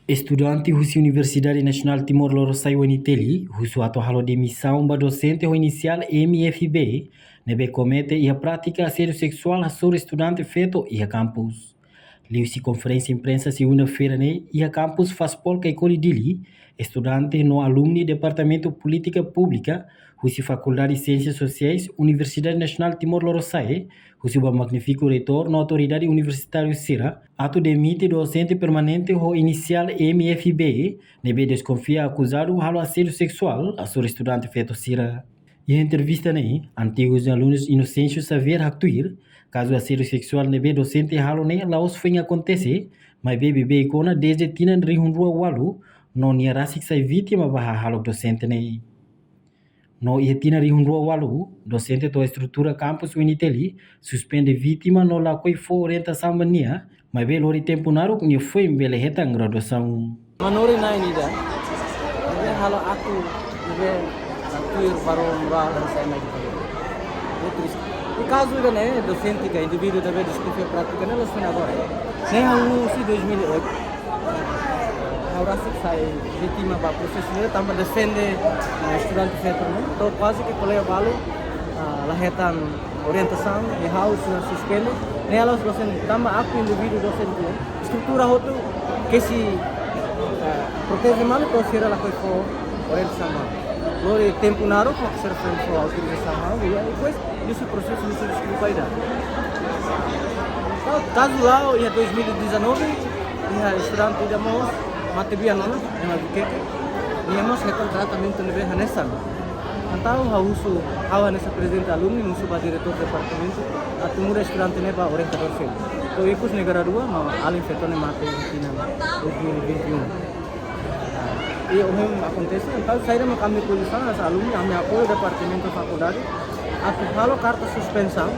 Estudante husi Universidade Nacional Timor-Leste UNITELI, husu ato halo demissão ba docente ho inicial MFB, nebe comete e a prática assédio sexual sobre estudante feto e a campus. Liu-se conferência imprensa segunda-feira e a campus faz polca e colidili, estudante no alumni Departamento Política Pública, husi Faculdade de Ciências Sociais, Universidade Nacional Timor-Leste, husi o magnífico reitor na autoridade universitária Sira, ato demite docente permanente ho inicial MFB, nebe desconfia acusado halo assédio sexual a sobre estudante feto Sira. E a entrevista antigos alunos Inocêncio Xavier Haktuir, caso assédio sexual nebe docente halo laos foi acontece, mas bebe icona desde tinan rihunrua walu, no nia rasik sai vítima baha halo docente No ia tina rihunrua walu, docente to estrutura campus Uniteli, suspende vítima no la coi fo orientação mania, mas be lori tempo naru nia foi mbele heta graduação. Manori na ini dah. Jadi halo aku, jadi Haktuir baru murah dan saya lagi. Di caso né, docente que indivíduo deve desconfiar prática nela foi agora. Nem a UC 2008. Agora se sai vítima para processo dele, também defende estudante feito, né? Então quase que colega valo lahetan orientação e house suspende. Nem elas docente, também aku indivíduo docente, estrutura outro que se protege mal então será lá que for orientação mal. Lori tempo naro para que serve para autorização mal e depois esse processo não se desculpa ainda. Caso lá em 2019 ia estudante da mos materia nona em Albuquerque e mos retom tratamento no Behanessa. Então a uso a nessa presidente alumni no suba diretor do departamento a tumura estudante neba orientador film. Então ikut negara dua mau alin fetone mate di 2021. E o mesmo acontece, então saíram kami polícia, as alunos, kami apoio o departamento da faculdade, a carta suspensão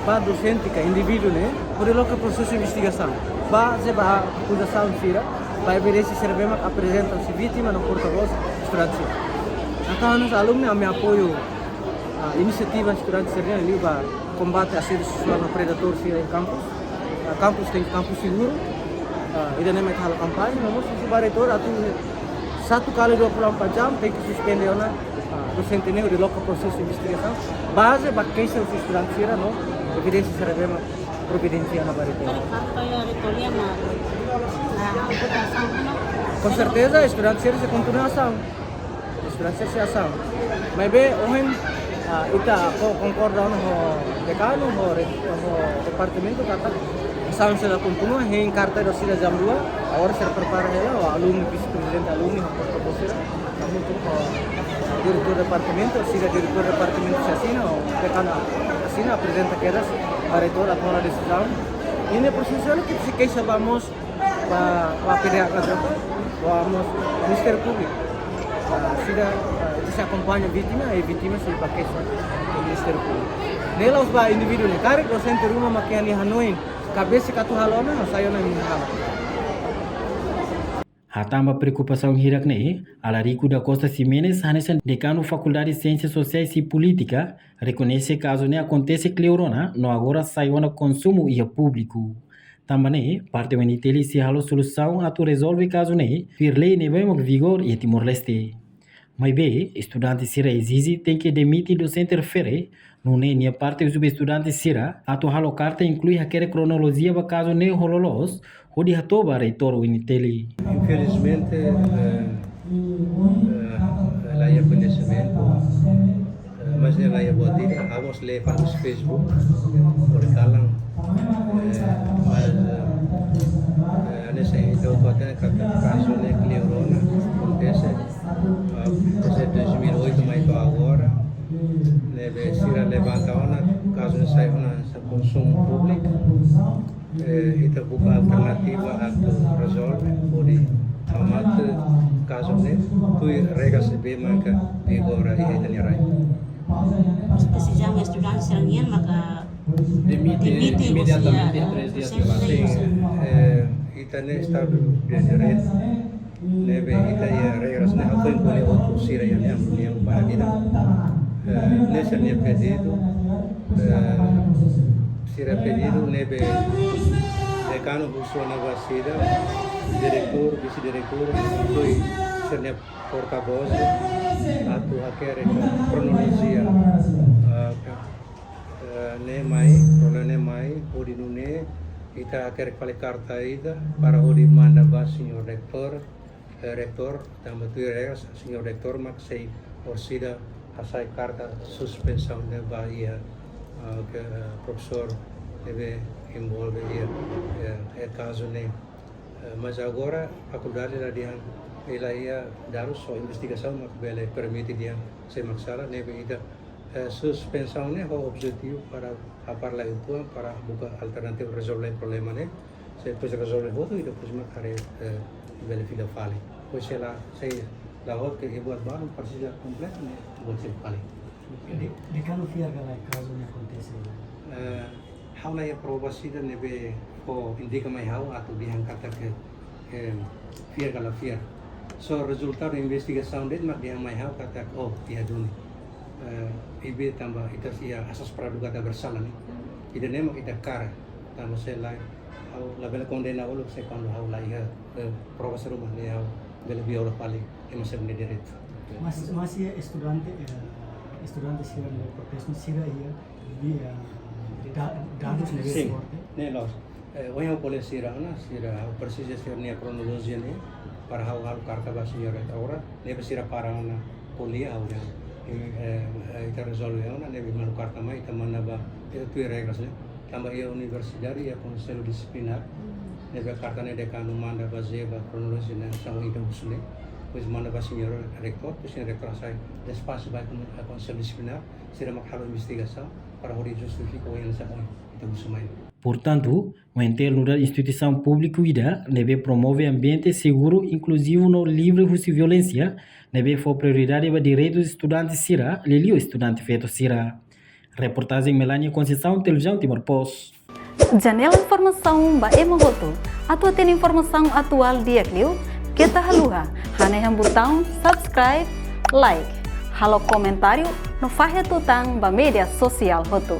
para docente, que indivíduo, né, por ele que processo de investigação, base para acusação fira, para ver se servemos apresentam-se vítima no porta-voz estudante. Então os alunos, kami apoio a iniciativa estudante serena ali para combate a assédio sexual no predador fira em campus, campus tem campus seguro, e daí mereka hal kampanye, namun subaritor atau satu kali 24 jam tem que suspender na docente nem o local processo de investigação base para que se estudante fira no evidência será providencia na barreira. Com certeza estudante fira se continua ação, estudante se ação, mas bem homem ita concorda no decano no departamento kata ação se continua em carta da cidade jam 2 agora se prepara ela o aluno vice-presidente alumni porta-voz namun untuk diretor departamento siga diretor departamento se assina o decano assina apresenta quedas para reitor a tomar a decisão e no processo que se queixa vamos para pedir a vamos Ministério Público siga se acompanha a vítima e vítima se para queixa do Ministério Público nela os indivíduo ne kare docente rumah makiani hanoin cabeça que tu halona sayo na minhala. Hatamba preocupação hirak Alarico da Costa Ximenes, Hanesan, decano Faculdade de Ciências Sociais e Política, reconhece caso acontece cleurona, no agora saiu no consumo e público. Também, parte do NTL se halo solução a tu resolve caso vir lei mesmo vigor e Timor-Leste. Mas bem, estudante Sira exige tem que demitir docente refere, não nem parte dos estudantes Sira, a tu halo carta inclui aquela cronologia para caso hololos, ou de hatoba reitor o Initeli. Infelizmente, lá ia conhecimento, mas ela ia botar, vamos ler para os Facebook, por calang, mas nesse então tu até caso cleurona acontece, desde 2008 mas tô agora, leve Sira levanta ona, caso não sai ona consumo público. Kita buka alternativa untuk resolve pode amat caso tu regas be maka agora e tanirai se já é estudante seranian maka Demite imediatamente a 3 dias depois. Ita ne estado de direito leve ita ya regras ne apa yang boleh outro sira yang para kita nesse ne pedido sira pedido nebe decano buscou na vacina diretor, vice-diretor, doi senia porta-voz, atu akhirnya kronologia ne mai, odi nune, ita akhirnya kali karta ida, para odi manda ba senhor rektor, tambah tu senhor rektor mak sei orsida asai karta suspensão de Bahia, que professor deve envolver é caso né. Mas agora a faculdade ela ia dar só investigação, mas ela permite dia se maksala neve ida suspensão né o objetivo para a parla itu para buka alternatif resolver problema né. Se depois resolver itu depois mak are bela fila fale. Pois ela sei la hot que buat baru precisa completo né buat se fale. De quando fiar caso ne acontece? Haula ya probasida nebe ko indica mai hau atau diangkat ke fiar kala fiar. So resultado investigação det mak dia mai hau kata oh dia duni. Ibe tambah ita sia asas praduga bersalah ni. Ida nema kita kara tambah selai hau label kondena ulu se quando hau la ia probasa rumah ni hau bela biola pali emasem ni direito. Masih estudante sira no processo sira ia via dados nesse Sim, sorte. né nós. Hoje eu polícia sira precisa ser nia cronologia né para hau karta ba senhora agora nebe sira para na polia hau ya. Ita resolve ona nebe manu karta mai ita mana ba itu tu regras né. Tambah ia universidade ia conselho disciplinar. Nebe karta ne dekano manda ba zeba cronologia né sang ita usule. Pois manda ba senhora rektor, pois senhora rektor sai despaço vai com a conselho disciplinar, será uma investigação para o justificar o yang sa ita usumai. Portanto, o ente da instituição pública ida deve promover ambiente seguro, inclusivo no livre de violência, deve for prioridade para direitos dos estudantes sira, lelio estudante feto sira. Reportagem Melania Conceição, Televisão Timor Post. Janela informação ba emohoto, atau tem informação atual dia kliu, kita haluha, haneham botão subscribe, like, halo comentário no fahe tutang ba media sosial hoto.